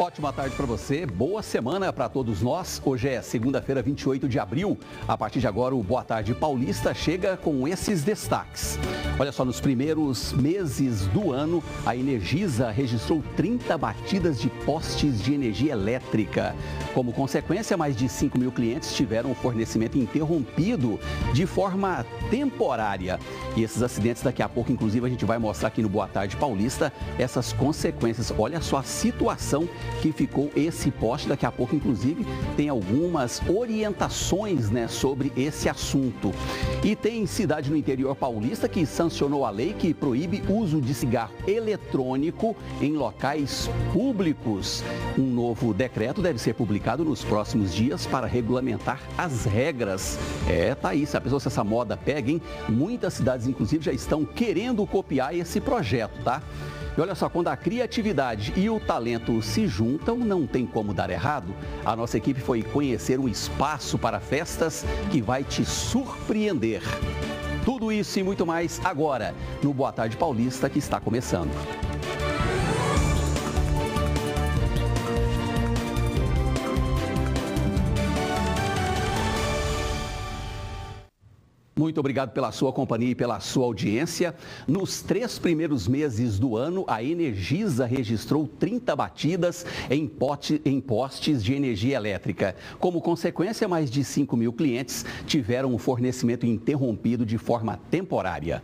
Ótima tarde para você, boa semana para todos nós. Hoje é segunda-feira, 28 de abril. A partir de agora, o Boa Tarde Paulista chega com esses destaques. Olha só, nos primeiros meses do ano, a Energisa registrou 30 batidas de postes de energia elétrica. Como consequência, mais de 5 mil clientes tiveram o fornecimento interrompido de forma temporária. E esses acidentes, daqui a pouco, inclusive, a gente vai mostrar aqui no Boa Tarde Paulista essas consequências. Olha só a situação que ficou esse poste. Daqui a pouco, inclusive, tem algumas orientações, sobre esse assunto. E tem cidade no interior paulista que sancionou a lei que proíbe o uso de cigarro eletrônico em locais públicos. Um novo decreto deve ser publicado nos próximos dias para regulamentar as regras. Tá aí, se essa moda pega, hein? Muitas cidades, inclusive, já estão querendo copiar esse projeto, tá? E olha só, quando a criatividade e o talento se juntam, não tem como dar errado. A nossa equipe foi conhecer um espaço para festas que vai te surpreender. Tudo isso e muito mais agora no Boa Tarde Paulista, que está começando. Muito obrigado pela sua companhia e pela sua audiência. Nos 3 primeiros meses do ano, a Energisa registrou 30 batidas em postes de energia elétrica. Como consequência, mais de 5 mil clientes tiveram o fornecimento interrompido de forma temporária.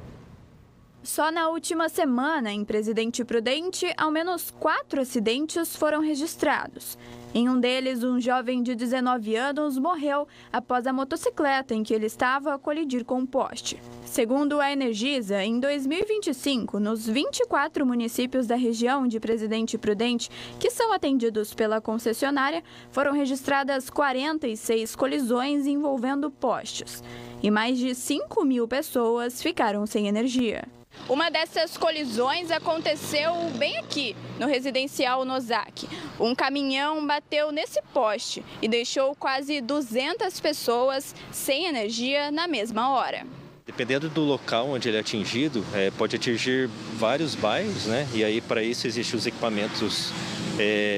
Só na última semana, em Presidente Prudente, ao menos 4 acidentes foram registrados. Em um deles, um jovem de 19 anos morreu após a motocicleta em que ele estava colidir com um poste. Segundo a Energisa, em 2025, nos 24 municípios da região de Presidente Prudente, que são atendidos pela concessionária, foram registradas 46 colisões envolvendo postes. E mais de 5 mil pessoas ficaram sem energia. Uma dessas colisões aconteceu bem aqui, no residencial Nozaki. Um caminhão bateu nesse poste e deixou quase 200 pessoas sem energia na mesma hora. Dependendo do local onde ele é atingido, pode atingir vários bairros, E aí, para isso, existem os equipamentos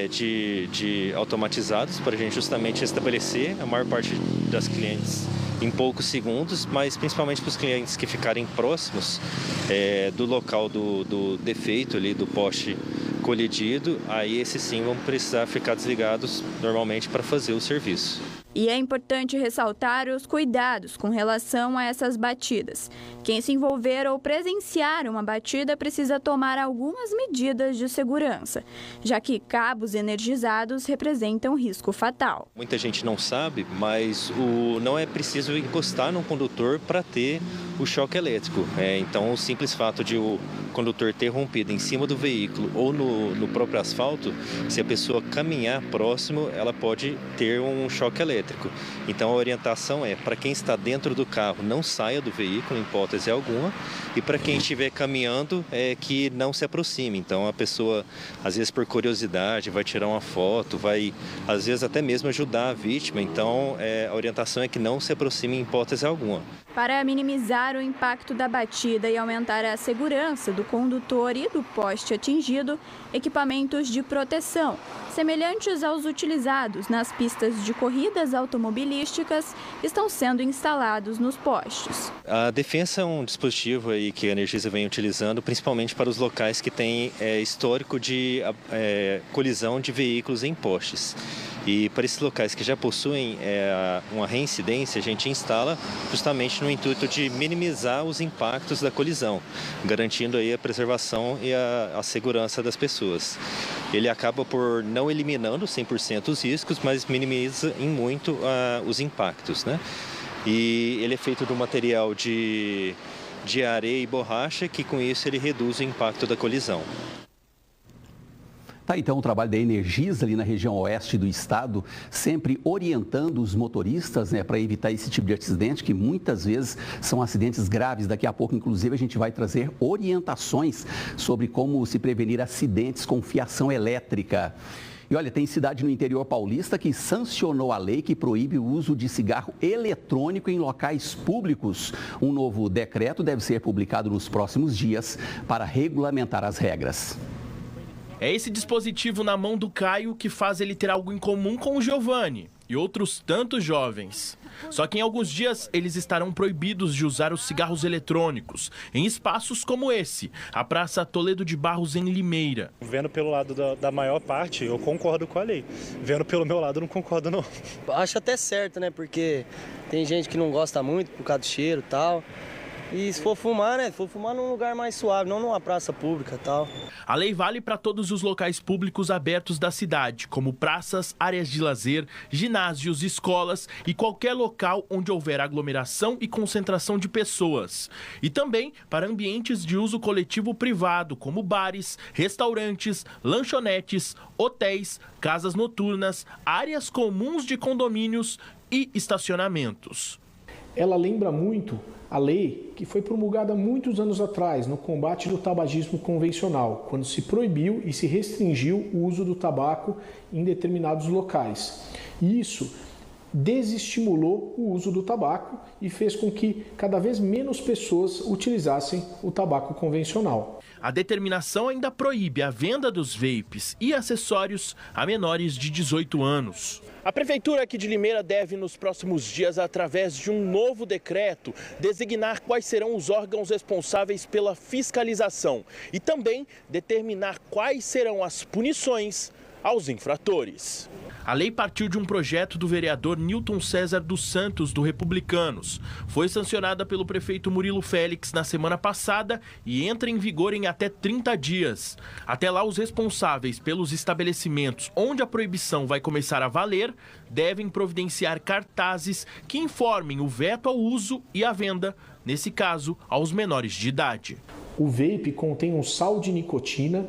de automatizados para a gente justamente estabelecer a maior parte das clientes em poucos segundos, mas principalmente para os clientes que ficarem próximos do local do defeito ali, do poste colidido, aí esses sim vão precisar ficar desligados normalmente para fazer o serviço. E é importante ressaltar os cuidados com relação a essas batidas. Quem se envolver ou presenciar uma batida precisa tomar algumas medidas de segurança, já que cabos energizados representam risco fatal. Muita gente não sabe, mas não é preciso encostar no condutor para ter o choque elétrico. Então, o simples fato de o condutor ter rompido em cima do veículo ou no próprio asfalto, se a pessoa caminhar próximo, ela pode ter um choque elétrico. Então a orientação para quem está dentro do carro, não saia do veículo em hipótese alguma, e para quem estiver caminhando, que não se aproxime. Então a pessoa, às vezes por curiosidade, vai tirar uma foto, vai às vezes até mesmo ajudar a vítima. Então a orientação é que não se aproxime em hipótese alguma. Para minimizar o impacto da batida e aumentar a segurança do condutor e do poste atingido, equipamentos de proteção, semelhantes aos utilizados nas pistas de corridas automobilísticas, estão sendo instalados nos postes. A defensa é um dispositivo aí que a Energisa vem utilizando, principalmente para os locais que têm histórico de colisão de veículos em postes. E para esses locais que já possuem uma reincidência, a gente instala justamente no intuito de minimizar os impactos da colisão, garantindo aí a preservação e a segurança das pessoas. Ele acaba por não eliminando 100% os riscos, mas minimiza em muito os impactos, E ele é feito de um material de areia e borracha, que com isso ele reduz o impacto da colisão. Tá, então o trabalho da Energisa ali na região oeste do estado, sempre orientando os motoristas, para evitar esse tipo de acidente, que muitas vezes são acidentes graves. Daqui a pouco, inclusive, a gente vai trazer orientações sobre como se prevenir acidentes com fiação elétrica. E olha, tem cidade no interior paulista que sancionou a lei que proíbe o uso de cigarro eletrônico em locais públicos. Um novo decreto deve ser publicado nos próximos dias para regulamentar as regras. É esse dispositivo na mão do Caio que faz ele ter algo em comum com o Giovanni e outros tantos jovens. Só que em alguns dias eles estarão proibidos de usar os cigarros eletrônicos em espaços como esse, a Praça Toledo de Barros, em Limeira. Vendo pelo lado da maior parte, eu concordo com a lei. Vendo pelo meu lado, não concordo não. Acho até certo, né? Porque tem gente que não gosta muito por causa do cheiro e tal. E se for fumar, né? Se for fumar num lugar mais suave, não numa praça pública e tal. A lei vale para todos os locais públicos abertos da cidade, como praças, áreas de lazer, ginásios, escolas e qualquer local onde houver aglomeração e concentração de pessoas. E também para ambientes de uso coletivo privado, como bares, restaurantes, lanchonetes, hotéis, casas noturnas, áreas comuns de condomínios e estacionamentos. Ela lembra muito a lei que foi promulgada muitos anos atrás no combate do tabagismo convencional, quando se proibiu e se restringiu o uso do tabaco em determinados locais. E isso desestimulou o uso do tabaco e fez com que cada vez menos pessoas utilizassem o tabaco convencional. A determinação ainda proíbe a venda dos vapes e acessórios a menores de 18 anos. A Prefeitura aqui de Limeira deve, nos próximos dias, através de um novo decreto, designar quais serão os órgãos responsáveis pela fiscalização e também determinar quais serão as punições aos infratores. A lei partiu de um projeto do vereador Nilton César dos Santos, do Republicanos. Foi sancionada pelo prefeito Murilo Félix na semana passada e entra em vigor em até 30 dias. Até lá, os responsáveis pelos estabelecimentos onde a proibição vai começar a valer devem providenciar cartazes que informem o veto ao uso e à venda, nesse caso, aos menores de idade. O vape contém um sal de nicotina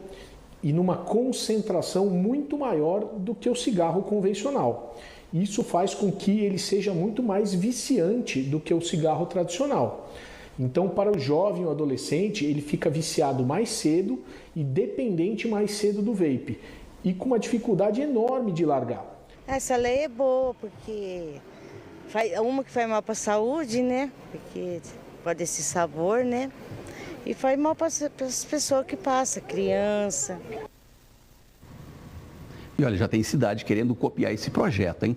e numa concentração muito maior do que o cigarro convencional. Isso faz com que ele seja muito mais viciante do que o cigarro tradicional. Então, para o jovem ou adolescente, ele fica viciado mais cedo e dependente mais cedo do vape, e com uma dificuldade enorme de largar. Essa lei é boa, porque uma que faz mal para a saúde, né? Porque pode esse sabor, né? E faz mal para as pessoas que passam, criança. E olha, já tem cidade querendo copiar esse projeto, hein?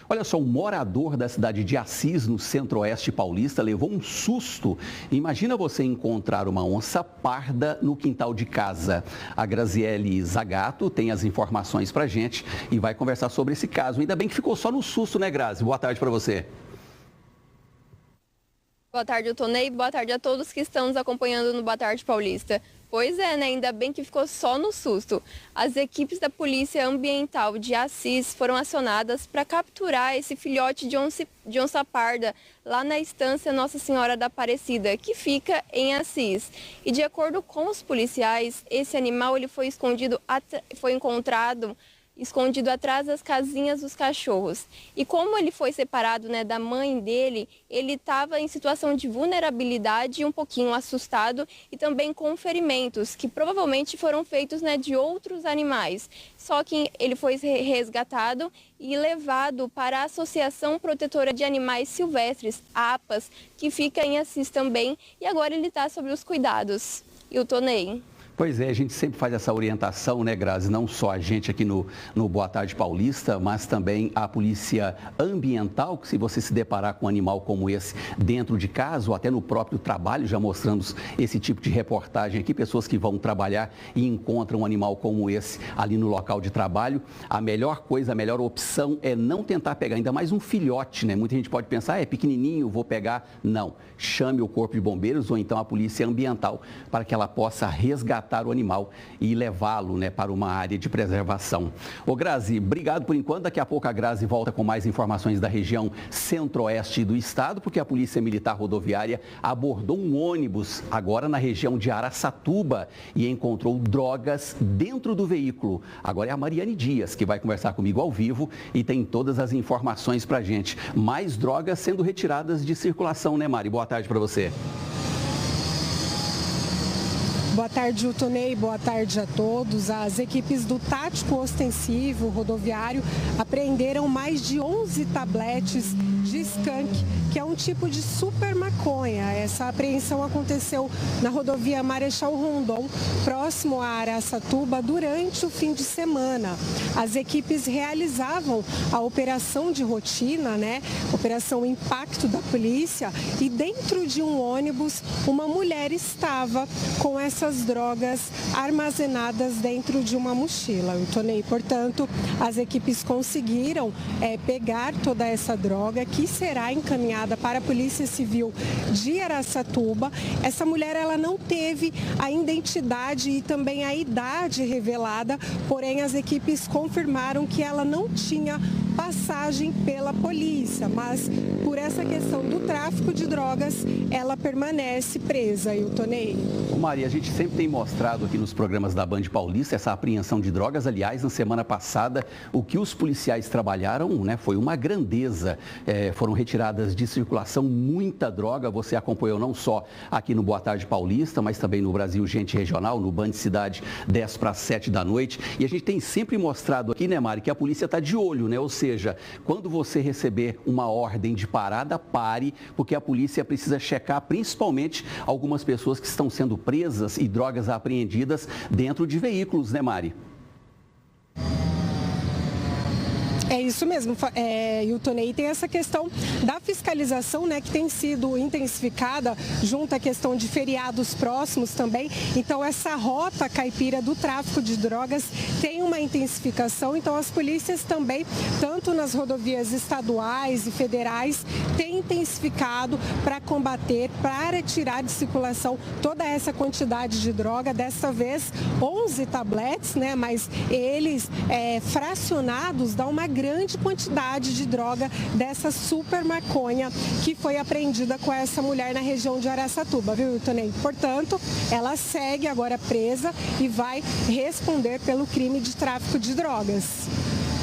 Olha só, um morador da cidade de Assis, no centro-oeste paulista, levou um susto. Imagina você encontrar uma onça parda no quintal de casa. A Graziele Zagato tem as informações pra gente e vai conversar sobre esse caso. Ainda bem que ficou só no susto, né, Grazi? Boa tarde para você. Boa tarde, eu Tonei. Boa tarde a todos que estão nos acompanhando no Boa Tarde Paulista. Pois é, né? Ainda bem que ficou só no susto. As equipes da Polícia Ambiental de Assis foram acionadas para capturar esse filhote de onça parda lá na estância Nossa Senhora da Aparecida, que fica em Assis. E de acordo com os policiais, esse animal ele foi encontrado escondido atrás das casinhas dos cachorros. E como ele foi separado, né, da mãe dele, ele estava em situação de vulnerabilidade, um pouquinho assustado e também com ferimentos, que provavelmente foram feitos, né, de outros animais. Só que ele foi resgatado e levado para a Associação Protetora de Animais Silvestres, APAS, que fica em Assis também, e agora ele está sob os cuidados. E o Tonei. Pois é, a gente sempre faz essa orientação, né, Grazi? Não só a gente aqui no Boa Tarde Paulista, mas também a Polícia Ambiental, que se você se deparar com um animal como esse dentro de casa ou até no próprio trabalho, já mostramos esse tipo de reportagem aqui, pessoas que vão trabalhar e encontram um animal como esse ali no local de trabalho, a melhor coisa, a melhor opção é não tentar pegar, ainda mais um filhote, né? Muita gente pode pensar, é pequenininho, vou pegar. Não, chame o Corpo de Bombeiros ou então a Polícia Ambiental para que ela possa resgatar o animal e levá-lo, né, para uma área de preservação. Ô Grazi, obrigado por enquanto. Daqui a pouco a Grazi volta com mais informações da região centro-oeste do estado, porque a Polícia Militar Rodoviária abordou um ônibus agora na região de Araçatuba e encontrou drogas dentro do veículo. Agora é a Mariane Dias que vai conversar comigo ao vivo e tem todas as informações pra gente. Mais drogas sendo retiradas de circulação, né, Mari? Boa tarde para você. Boa tarde, Utonei. Boa tarde a todos. As equipes do Tático Ostensivo Rodoviário apreenderam mais de 11 tabletes de skunk, que é um tipo de super maconha. Essa apreensão aconteceu na rodovia Marechal Rondon, próximo a Araçatuba, durante o fim de semana. As equipes realizavam a operação de rotina, Operação Impacto da polícia, e dentro de um ônibus uma mulher estava com essas drogas armazenadas dentro de uma mochila. Portanto, as equipes conseguiram pegar toda essa droga, que será encaminhada para a Polícia Civil de Araçatuba. Essa mulher, ela não teve a identidade e também a idade revelada, porém as equipes confirmaram que ela não tinha passagem pela polícia, mas por essa questão do tráfico de drogas, ela permanece presa, Iltonei. Maria, a gente sempre tem mostrado aqui nos programas da Band Paulista essa apreensão de drogas. Aliás, na semana passada, o que os policiais trabalharam, foi uma grandeza. Foram retiradas de circulação muita droga. Você acompanhou não só aqui no Boa Tarde Paulista, mas também no Brasil Gente Regional, no Band Cidade, 10 para 7 da noite. E a gente tem sempre mostrado aqui, Mari, que a polícia está de olho, Ou seja, quando você receber uma ordem de parada, pare, porque a polícia precisa checar principalmente algumas pessoas que estão sendo presas e drogas apreendidas dentro de veículos, Mari? É isso mesmo, Iltonei. Tem essa questão da fiscalização, que tem sido intensificada junto à questão de feriados próximos também. Então, essa rota caipira do tráfico de drogas tem uma intensificação. Então, as polícias também, tanto nas rodovias estaduais e federais, têm intensificado para combater, para tirar de circulação toda essa quantidade de droga. Dessa vez, 11 tabletes, mas eles fracionados dão uma grande quantidade de droga dessa super maconha que foi apreendida com essa mulher na região de Araçatuba, viu, Iltonei? Portanto, ela segue agora presa e vai responder pelo crime de tráfico de drogas.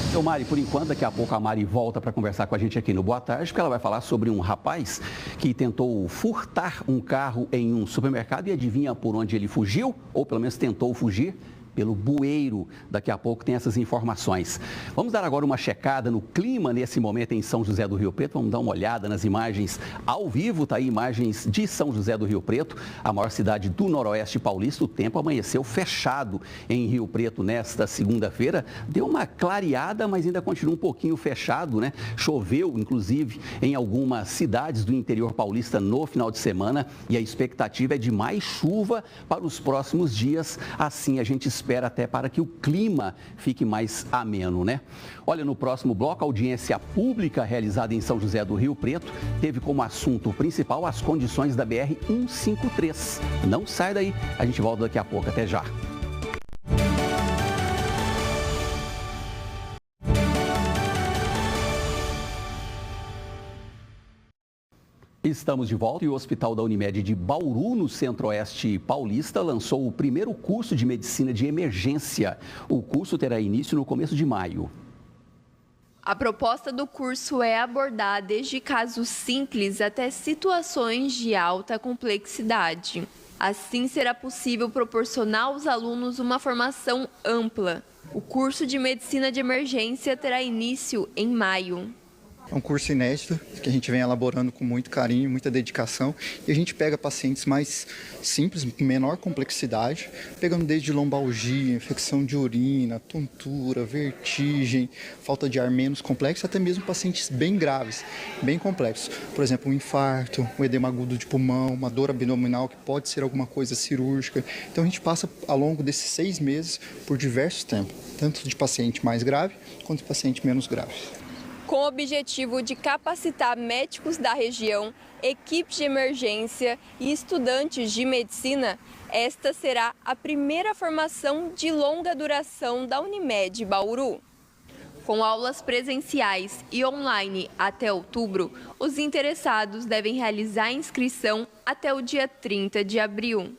Então, Mari, por enquanto, daqui a pouco a Mari volta para conversar com a gente aqui no Boa Tarde, porque ela vai falar sobre um rapaz que tentou furtar um carro em um supermercado e adivinha por onde ele fugiu, ou pelo menos tentou fugir? Pelo bueiro. Daqui a pouco tem essas informações. Vamos dar agora uma checada no clima nesse momento em São José do Rio Preto. Vamos dar uma olhada nas imagens ao vivo. Tá aí imagens de São José do Rio Preto, a maior cidade do Noroeste Paulista. O tempo amanheceu fechado em Rio Preto nesta segunda-feira. Deu uma clareada, mas ainda continua um pouquinho fechado, Choveu, inclusive, em algumas cidades do interior paulista no final de semana e a expectativa é de mais chuva para os próximos dias. Assim, a gente espera até para que o clima fique mais ameno, Olha, no próximo bloco, a audiência pública realizada em São José do Rio Preto teve como assunto principal as condições da BR-153. Não sai daí, a gente volta daqui a pouco. Até já. Estamos de volta e o Hospital da Unimed de Bauru, no Centro-Oeste Paulista, lançou o primeiro curso de medicina de emergência. O curso terá início no começo de maio. A proposta do curso é abordar desde casos simples até situações de alta complexidade. Assim, será possível proporcionar aos alunos uma formação ampla. O curso de medicina de emergência terá início em maio. É um curso inédito que a gente vem elaborando com muito carinho, muita dedicação, e a gente pega pacientes mais simples, menor complexidade, pegando desde lombalgia, infecção de urina, tontura, vertigem, falta de ar menos complexo, até mesmo pacientes bem graves, bem complexos. Por exemplo, um infarto, um edema agudo de pulmão, uma dor abdominal que pode ser alguma coisa cirúrgica. Então a gente passa ao longo desses 6 meses por diversos tempos, tanto de paciente mais grave quanto de paciente menos grave. Com o objetivo de capacitar médicos da região, equipes de emergência e estudantes de medicina, esta será a primeira formação de longa duração da Unimed Bauru. Com aulas presenciais e online até outubro, os interessados devem realizar a inscrição até o dia 30 de abril.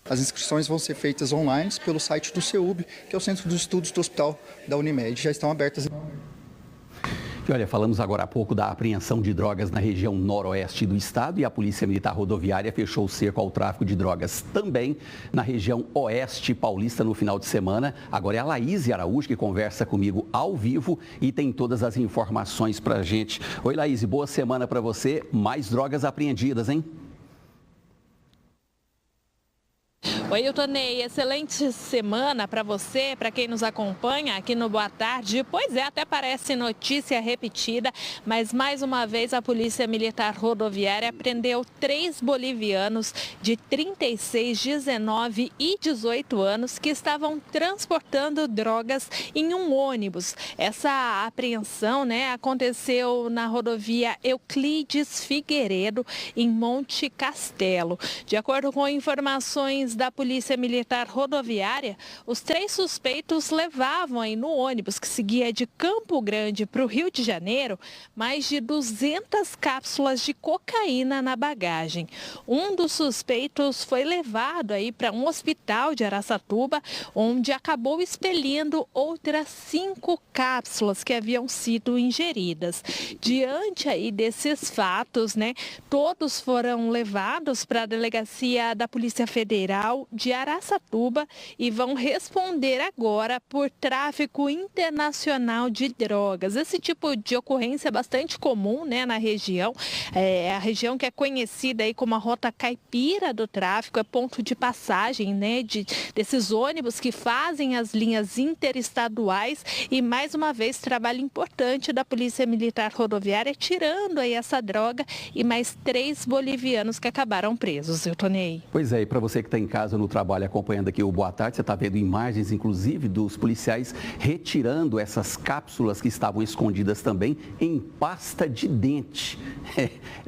As inscrições vão ser feitas online pelo site do CEUB, que é o Centro dos Estudos do Hospital da Unimed. Já estão abertas. E olha, falamos agora há pouco da apreensão de drogas na região noroeste do estado e a Polícia Militar Rodoviária fechou o cerco ao tráfico de drogas também na região oeste paulista no final de semana. Agora é a Laís Araújo que conversa comigo ao vivo e tem todas as informações pra gente. Oi, Laís, boa semana para você. Mais drogas apreendidas, hein? Oi, Eutonei, excelente semana para você, para quem nos acompanha aqui no Boa Tarde. Pois é, até parece notícia repetida, mas mais uma vez a Polícia Militar Rodoviária prendeu 3 bolivianos de 36, 19 e 18 anos que estavam transportando drogas em um ônibus. Essa apreensão, aconteceu na rodovia Euclides Figueiredo, em Monte Castelo. De acordo com informações da Polícia Militar Rodoviária, os 3 suspeitos levavam aí no ônibus que seguia de Campo Grande para o Rio de Janeiro mais de 200 cápsulas de cocaína na bagagem. Um dos suspeitos foi levado aí para um hospital de Araçatuba, onde acabou expelindo outras 5 cápsulas que haviam sido ingeridas. Diante aí desses fatos, todos foram levados para a delegacia da Polícia Federal de Araçatuba e vão responder agora por tráfico internacional de drogas. Esse tipo de ocorrência é bastante comum, na região. É a região que é conhecida aí como a rota caipira do tráfico, é ponto de passagem, desses ônibus que fazem as linhas interestaduais e, mais uma vez, trabalho importante da Polícia Militar Rodoviária tirando aí essa droga e mais 3 bolivianos que acabaram presos. Eutonei. Pois é, e para você que está em casa no trabalho acompanhando aqui o Boa Tarde, você está vendo imagens, inclusive, dos policiais retirando essas cápsulas que estavam escondidas também em pasta de dente.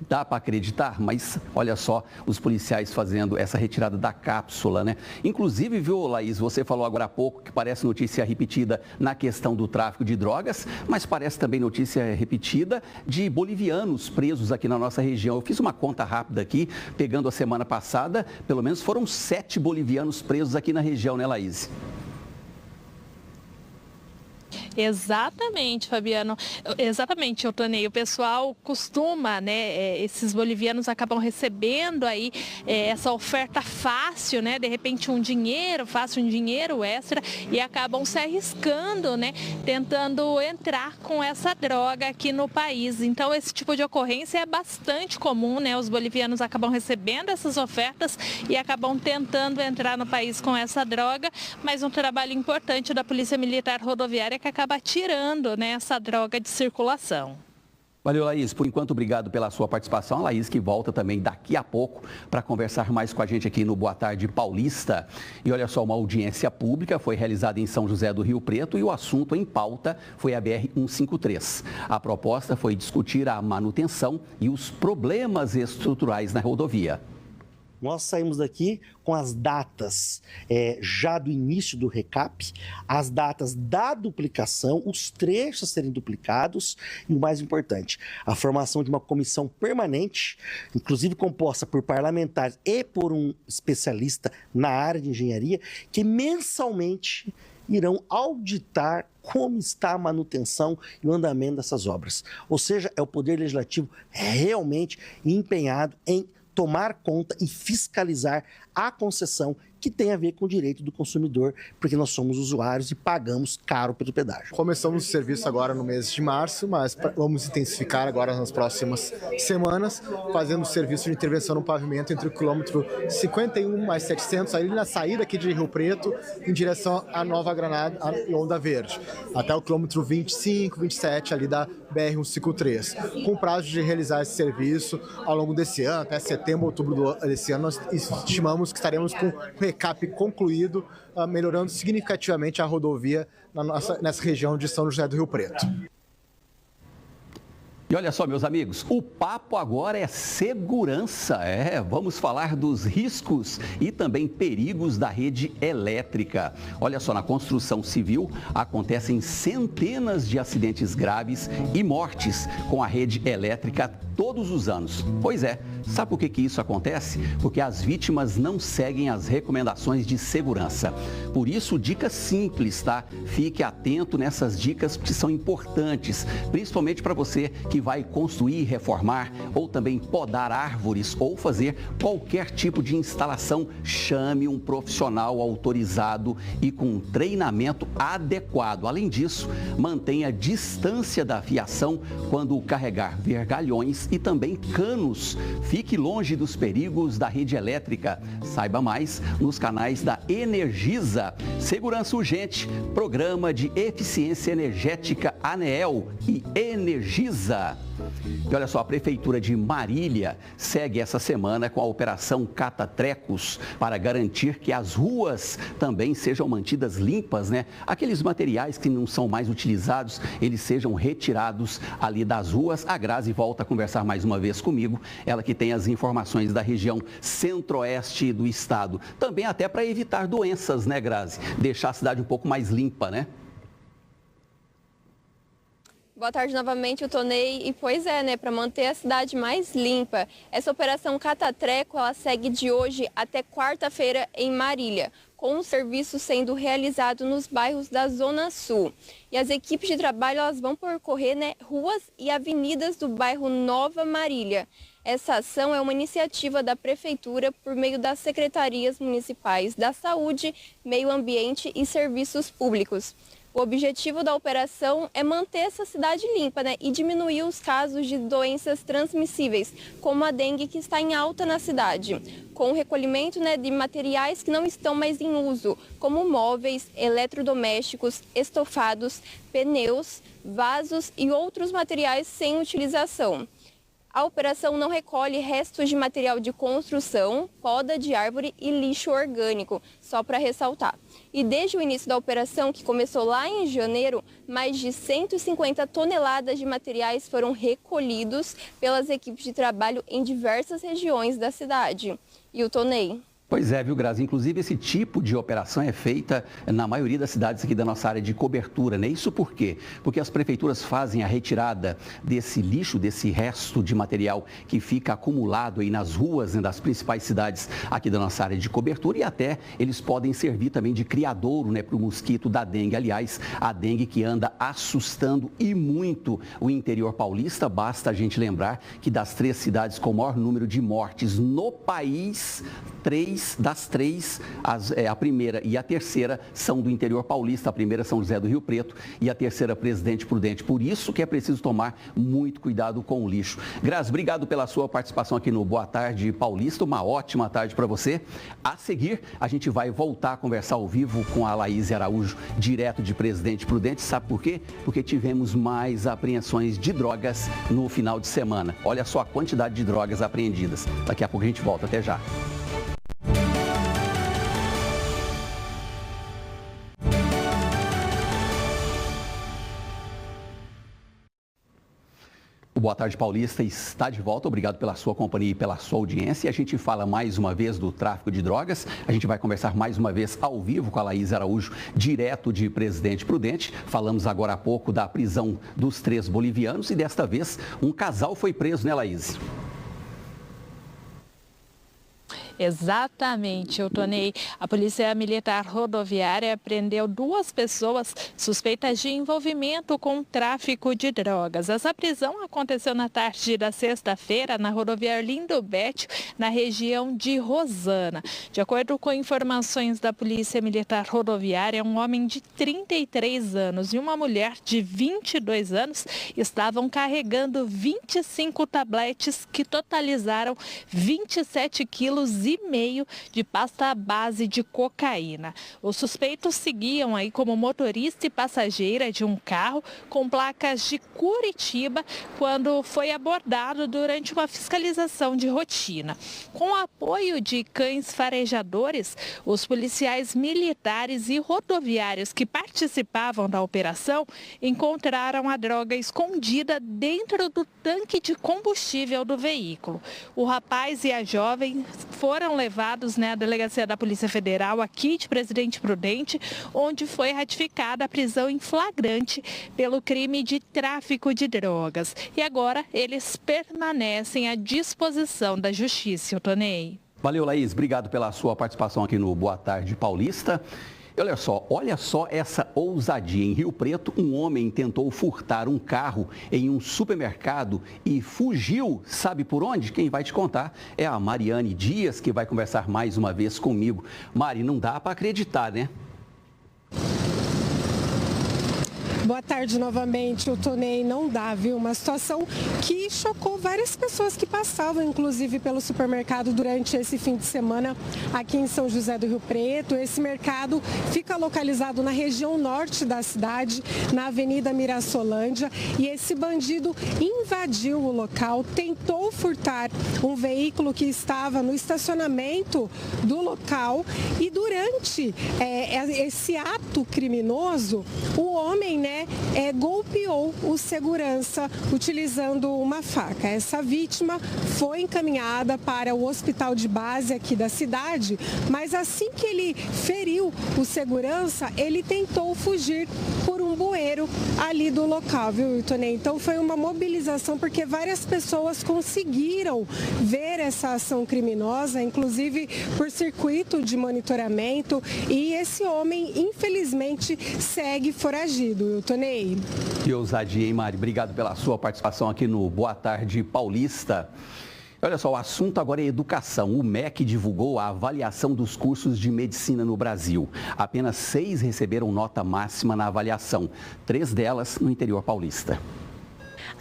Dá para acreditar? Mas olha só, os policiais fazendo essa retirada da cápsula, Inclusive, viu, Laís, você falou agora há pouco que parece notícia repetida na questão do tráfico de drogas, mas parece também notícia repetida de bolivianos presos aqui na nossa região. Eu fiz uma conta rápida aqui, pegando a semana passada, pelo menos foram 7 bolivianos presos aqui na região, Laís? Exatamente, Fabiano. Exatamente, Eutonei. O pessoal costuma, esses bolivianos acabam recebendo aí essa oferta fácil, de repente um dinheiro extra e acabam se arriscando, tentando entrar com essa droga aqui no país. Então, esse tipo de ocorrência é bastante comum, Os bolivianos acabam recebendo essas ofertas e acabam tentando entrar no país com essa droga, mas um trabalho importante da Polícia Militar Rodoviária que acaba tirando essa droga de circulação. Valeu, Laís. Por enquanto, obrigado pela sua participação. A Laís que volta também daqui a pouco para conversar mais com a gente aqui no Boa Tarde Paulista. E olha só, uma audiência pública foi realizada em São José do Rio Preto e o assunto em pauta foi a BR-153. A proposta foi discutir a manutenção e os problemas estruturais na rodovia. Nós saímos daqui com as datas já do início do recap, as datas da duplicação, os trechos a serem duplicados e o mais importante, a formação de uma comissão permanente, inclusive composta por parlamentares e por um especialista na área de engenharia, que mensalmente irão auditar como está a manutenção e o andamento dessas obras. Ou seja, é o Poder Legislativo realmente empenhado em tomar conta e fiscalizar a concessão que tem a ver com o direito do consumidor, porque nós somos usuários e pagamos caro pelo pedágio. Começamos o serviço agora no mês de março, mas vamos intensificar agora nas próximas semanas, fazendo o serviço de intervenção no pavimento entre o quilômetro 51 mais 700, ali na saída aqui de Rio Preto, em direção à Nova Granada e Onda Verde, até o quilômetro 25, 27 ali da BR-153, com prazo de realizar esse serviço ao longo desse ano, até setembro, outubro desse ano, nós estimamos que estaremos com o recap concluído, melhorando significativamente a rodovia nessa região de São José do Rio Preto. E olha só, meus amigos, o papo agora é segurança. Vamos falar dos riscos e também perigos da rede elétrica. Olha só, na construção civil acontecem centenas de acidentes graves e mortes com a rede elétrica todos os anos. Pois é, sabe por que isso acontece? Porque as vítimas não seguem as recomendações de segurança. Por isso, dicas simples, tá? Fique atento nessas dicas que são importantes, principalmente para você que vai construir, reformar ou também podar árvores ou fazer qualquer tipo de instalação. Chame um profissional autorizado e com treinamento adequado. Além disso, mantenha distância da fiação quando carregar vergalhões e também canos. Fique longe dos perigos da rede elétrica. Saiba mais nos canais da Energisa. Segurança Urgente, Programa de Eficiência Energética ANEEL e Energisa. E olha só, a Prefeitura de Marília segue essa semana com a Operação Cata-Trecos para garantir que as ruas também sejam mantidas limpas, né? Aqueles materiais que não são mais utilizados, eles sejam retirados ali das ruas. A Grazi volta a conversar mais uma vez comigo, ela que tem as informações da região centro-oeste do estado. Também até para evitar doenças, né, Grazi? Deixar a cidade um pouco mais limpa, né? Boa tarde novamente, eu Tonei. E pois é, né, para manter a cidade mais limpa, essa operação Cata-Treco, ela segue de hoje até quarta-feira em Marília, com o serviço sendo realizado nos bairros da Zona Sul. E as equipes de trabalho, elas vão percorrer, né, ruas e avenidas do bairro Nova Marília. Essa ação é uma iniciativa da Prefeitura por meio das Secretarias Municipais da Saúde, Meio Ambiente e Serviços Públicos. O objetivo da operação é manter essa cidade limpa, né, e diminuir os casos de doenças transmissíveis, como a dengue, que está em alta na cidade, com o recolhimento, né, de materiais que não estão mais em uso, como móveis, eletrodomésticos, estofados, pneus, vasos e outros materiais sem utilização. A operação não recolhe restos de material de construção, poda de árvore e lixo orgânico, só para ressaltar. E desde o início da operação, que começou lá em janeiro, mais de 150 toneladas de materiais foram recolhidos pelas equipes de trabalho em diversas regiões da cidade. E o Tonei? Pois é, viu, Grazi? Inclusive, esse tipo de operação é feita na maioria das cidades aqui da nossa área de cobertura, né? Isso por quê? Porque as prefeituras fazem a retirada desse lixo, desse resto de material que fica acumulado aí nas ruas, né, das principais cidades aqui da nossa área de cobertura, e até eles podem servir também de criadouro, né, para o mosquito da dengue. Aliás, a dengue que anda assustando e muito o interior paulista. Basta a gente lembrar que das 3 cidades com o maior número de mortes no país, 3 das 3, a primeira e a terceira são do interior paulista. A primeira São José do Rio Preto e a terceira Presidente Prudente. Por isso que é preciso tomar muito cuidado com o lixo. Grazi, obrigado pela sua participação aqui no Boa Tarde Paulista. Uma ótima tarde para você. A seguir, a gente vai voltar a conversar ao vivo com a Laís Araújo, direto de Presidente Prudente. Sabe por quê? Porque tivemos mais apreensões de drogas no final de semana. Olha só a quantidade de drogas apreendidas. Daqui a pouco a gente volta. Até já. O Boa Tarde Paulista está de volta. Obrigado pela sua companhia e pela sua audiência. E a gente fala mais uma vez do tráfico de drogas. A gente vai conversar mais uma vez ao vivo com a Laís Araújo, direto de Presidente Prudente. Falamos agora há pouco da prisão dos 3 bolivianos e desta vez um casal foi preso, né, Laís? Exatamente, eu Tonei. A Polícia Militar Rodoviária prendeu 2 pessoas suspeitas de envolvimento com tráfico de drogas. Essa prisão aconteceu na tarde da sexta-feira na rodovia Arlindo Bétio, na região de Rosana. De acordo com informações da Polícia Militar Rodoviária, um homem de 33 anos e uma mulher de 22 anos estavam carregando 25 tabletes que totalizaram 27 quilos kg de pasta base de cocaína. Os suspeitos seguiam aí como motorista e passageira de um carro com placas de Curitiba quando foi abordado durante uma fiscalização de rotina. Com o apoio de cães farejadores, os policiais militares e rodoviários que participavam da operação encontraram a droga escondida dentro do tanque de combustível do veículo. O rapaz e a jovem foram levados à delegacia da Polícia Federal aqui de Presidente Prudente, onde foi ratificada a prisão em flagrante pelo crime de tráfico de drogas. E agora eles permanecem à disposição da Justiça, Tonei. Valeu, Laís. Obrigado pela sua participação aqui no Boa Tarde Paulista. Olha só essa ousadia. Em Rio Preto, um homem tentou furtar um carro em um supermercado e fugiu. Sabe por onde? Quem vai te contar é a Mariane Dias, que vai conversar mais uma vez comigo. Mari, não dá para acreditar, né? Boa tarde novamente, o Tonei, não dá, viu? Uma situação que chocou várias pessoas que passavam, inclusive, pelo supermercado durante esse fim de semana aqui em São José do Rio Preto. Esse mercado fica localizado na região norte da cidade, na Avenida Mirassolândia, e esse bandido invadiu o local, tentou furtar um veículo que estava no estacionamento do local e durante esse ato criminoso, o homem, golpeou o segurança utilizando uma faca. Essa vítima foi encaminhada para o hospital de base aqui da cidade, mas assim que ele feriu o segurança, ele tentou fugir por um bueiro ali do local, viu, Itonei? Então foi uma mobilização porque várias pessoas conseguiram ver essa ação criminosa, inclusive por circuito de monitoramento, e esse homem, infelizmente, segue foragido. Tonei. Que ousadia, hein, Mari? Obrigado pela sua participação aqui no Boa Tarde Paulista. Olha só, o assunto agora é educação. O MEC divulgou a avaliação dos cursos de medicina no Brasil. Apenas 6 receberam nota máxima na avaliação, 3 delas no interior paulista.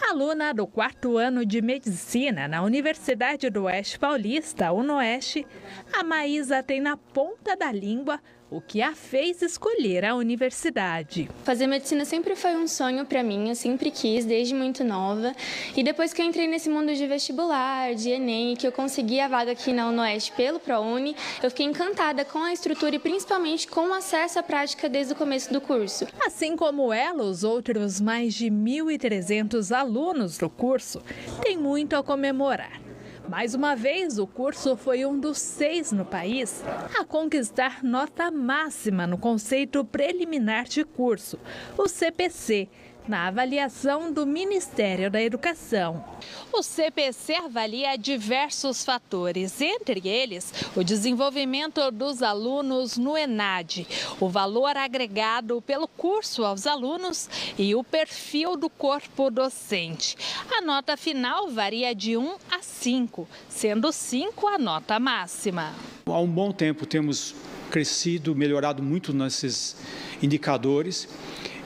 Aluna do 4º ano de Medicina na Universidade do Oeste Paulista, UNOeste, a Maísa tem na ponta da língua o que a fez escolher a universidade. Fazer medicina sempre foi um sonho para mim, eu sempre quis, desde muito nova. E depois que eu entrei nesse mundo de vestibular, de Enem, que eu consegui a vaga aqui na UNOeste pelo ProUni, eu fiquei encantada com a estrutura e principalmente com o acesso à prática desde o começo do curso. Assim como ela, os outros mais de 1.300 alunos do curso têm muito a comemorar. Mais uma vez, o curso foi um dos 6 no país a conquistar nota máxima no conceito preliminar de curso, o CPC, na avaliação do Ministério da Educação. O CPC avalia diversos fatores, entre eles o desenvolvimento dos alunos no ENAD, o valor agregado pelo curso aos alunos e o perfil do corpo docente. A nota final varia de 1 a 5, sendo 5 a nota máxima. Há um bom tempo temos crescido, melhorado muito nesses indicadores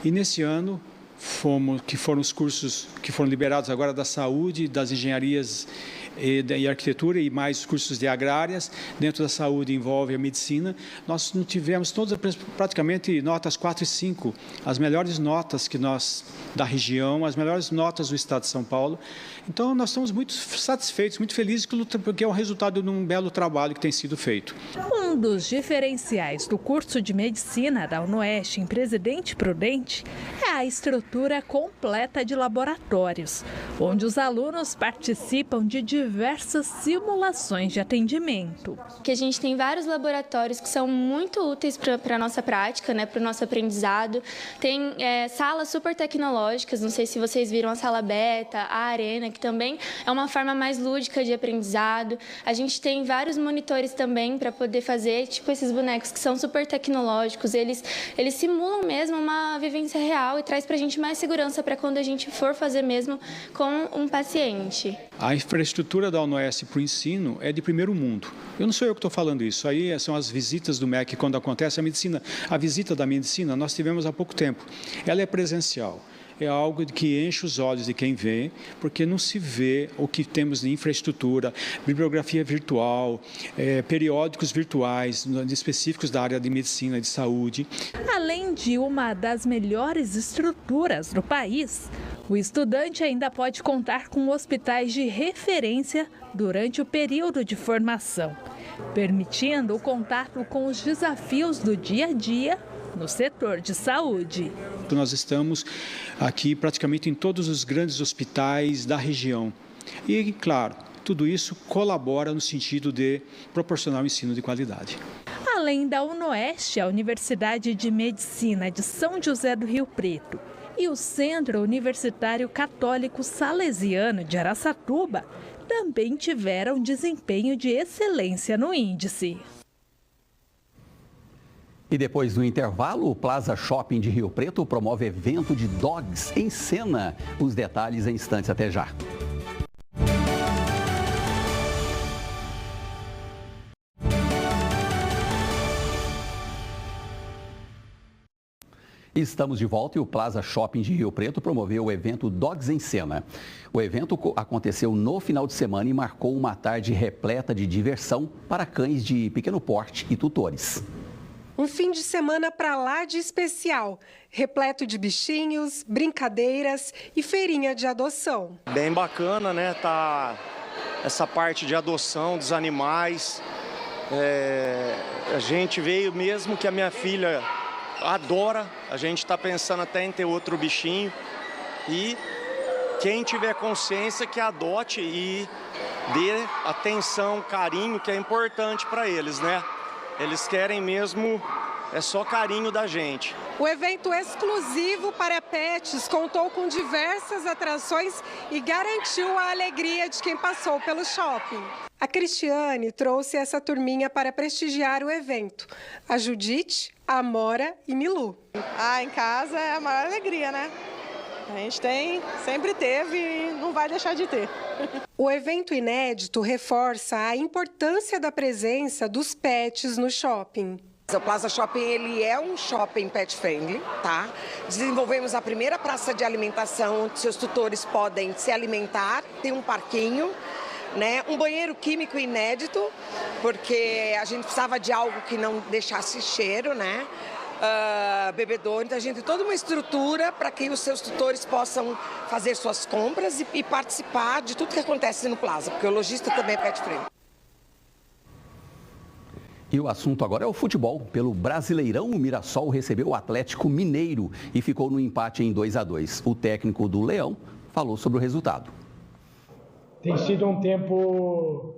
e nesse ano que foram os cursos que foram liberados agora da saúde, das engenharias e arquitetura e mais cursos de agrárias. Dentro da saúde envolve a medicina. Nós não tivemos todas praticamente notas 4 e 5, as melhores notas que nós da região, as melhores notas do estado de São Paulo. Então nós estamos muito satisfeitos, muito felizes porque é o resultado de um belo trabalho que tem sido feito. Um dos diferenciais do curso de medicina da UNOeste em Presidente Prudente é a estrutura completa de laboratórios, onde os alunos participam de diversas simulações de atendimento. Que a gente tem vários laboratórios que são muito úteis para a nossa prática, para o nosso aprendizado. Tem salas super tecnológicas, não sei se vocês viram a sala beta, a arena, que também é uma forma mais lúdica de aprendizado. A gente tem vários monitores também para poder fazer, tipo esses bonecos que são super tecnológicos. Eles simulam mesmo uma vivência real e traz para a gente mais segurança para quando a gente for fazer mesmo com um paciente. A infraestrutura da UNOeste para o ensino é de primeiro mundo. Eu não sou eu que estou falando isso, aí são as visitas do MEC quando acontece a medicina. A visita da medicina nós tivemos há pouco tempo. Ela é presencial. é algo que enche os olhos de quem vê, porque não se vê o que temos de infraestrutura, bibliografia virtual, periódicos virtuais específicos da área de medicina e de saúde. Além de uma das melhores estruturas do país, o estudante ainda pode contar com hospitais de referência durante o período de formação, permitindo o contato com os desafios do dia a dia no setor de saúde. Nós estamos aqui praticamente em todos os grandes hospitais da região. E, claro, tudo isso colabora no sentido de proporcionar um ensino de qualidade. Além da UNOeste, a Universidade de Medicina de São José do Rio Preto e o Centro Universitário Católico Salesiano de Araçatuba também tiveram desempenho de excelência no índice. E depois do intervalo, o Plaza Shopping de Rio Preto promove evento de Dogs em Cena. Os detalhes em instantes, até já. Estamos de volta e o Plaza Shopping de Rio Preto promoveu o evento Dogs em Cena. O evento aconteceu no final de semana e marcou uma tarde repleta de diversão para cães de pequeno porte e tutores. Um fim de semana para lá de especial, repleto de bichinhos, brincadeiras e feirinha de adoção. Bem bacana, né? Tá essa parte de adoção dos animais. A gente veio mesmo que a minha filha adora, a gente está pensando até em ter outro bichinho. E quem tiver consciência que adote e dê atenção, carinho, que é importante para eles, né? Eles querem mesmo, é só carinho da gente. O evento exclusivo para pets contou com diversas atrações e garantiu a alegria de quem passou pelo shopping. A Cristiane trouxe essa turminha para prestigiar o evento. A Judite, a Amora e Milu. Em casa é a maior alegria, né? A gente sempre teve e não vai deixar de ter. O evento inédito reforça a importância da presença dos pets no shopping. O Plaza Shopping ele é um shopping pet friendly, tá? Desenvolvemos a primeira praça de alimentação onde seus tutores podem se alimentar, tem um parquinho, né? Um banheiro químico inédito, porque a gente precisava de algo que não deixasse cheiro, né? Bebedouro, então a gente tem toda uma estrutura para que os seus tutores possam fazer suas compras e participar de tudo que acontece no Plaza, porque o lojista também é pet friendly. E o assunto agora é o futebol. Pelo Brasileirão, o Mirassol recebeu o Atlético Mineiro e ficou no empate em 2-2. O técnico do Leão falou sobre o resultado. Tem sido um tempo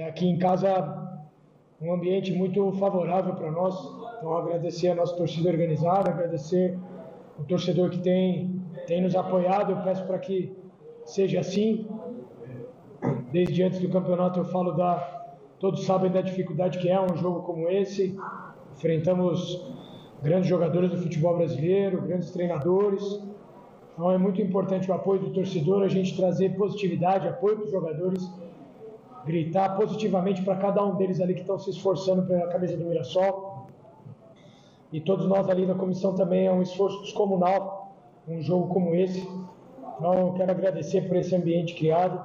aqui em casa, um ambiente muito favorável para nós. Então, agradecer a nossa torcida organizada, agradecer o torcedor que tem nos apoiado. Eu peço para que seja assim. Desde antes do campeonato eu falo todos sabem da dificuldade que é um jogo como esse. Enfrentamos grandes jogadores do futebol brasileiro, grandes treinadores. Então é muito importante o apoio do torcedor, a gente trazer positividade, apoio para os jogadores, gritar positivamente para cada um deles ali que estão se esforçando pela camisa do Mirassol. E todos nós ali da comissão também, é um esforço descomunal, um jogo como esse. Então eu quero agradecer por esse ambiente criado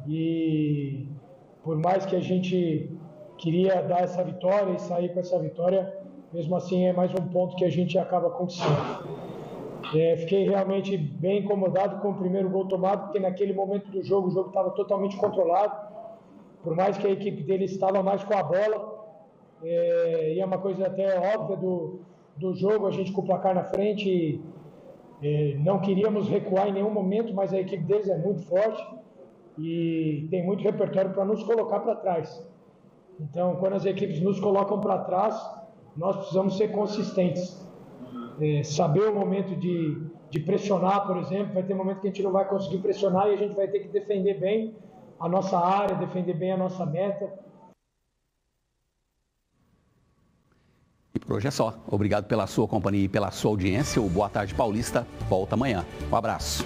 e por mais que a gente queria dar essa vitória e sair com essa vitória, mesmo assim é mais um ponto que a gente acaba conquistando. Fiquei realmente bem incomodado com o primeiro gol tomado, porque naquele momento do jogo, o jogo estava totalmente controlado. Por mais que a equipe dele estava mais com a bola, e é uma coisa até óbvia do jogo, a gente com o placar na frente, não queríamos recuar em nenhum momento, mas a equipe deles é muito forte e tem muito repertório para nos colocar para trás. Então, quando as equipes nos colocam para trás, nós precisamos ser consistentes. Saber o momento de pressionar, por exemplo, vai ter momento que a gente não vai conseguir pressionar e a gente vai ter que defender bem a nossa área, defender bem a nossa meta. E por hoje é só. Obrigado pela sua companhia e pela sua audiência. O Boa Tarde Paulista volta amanhã. Um abraço.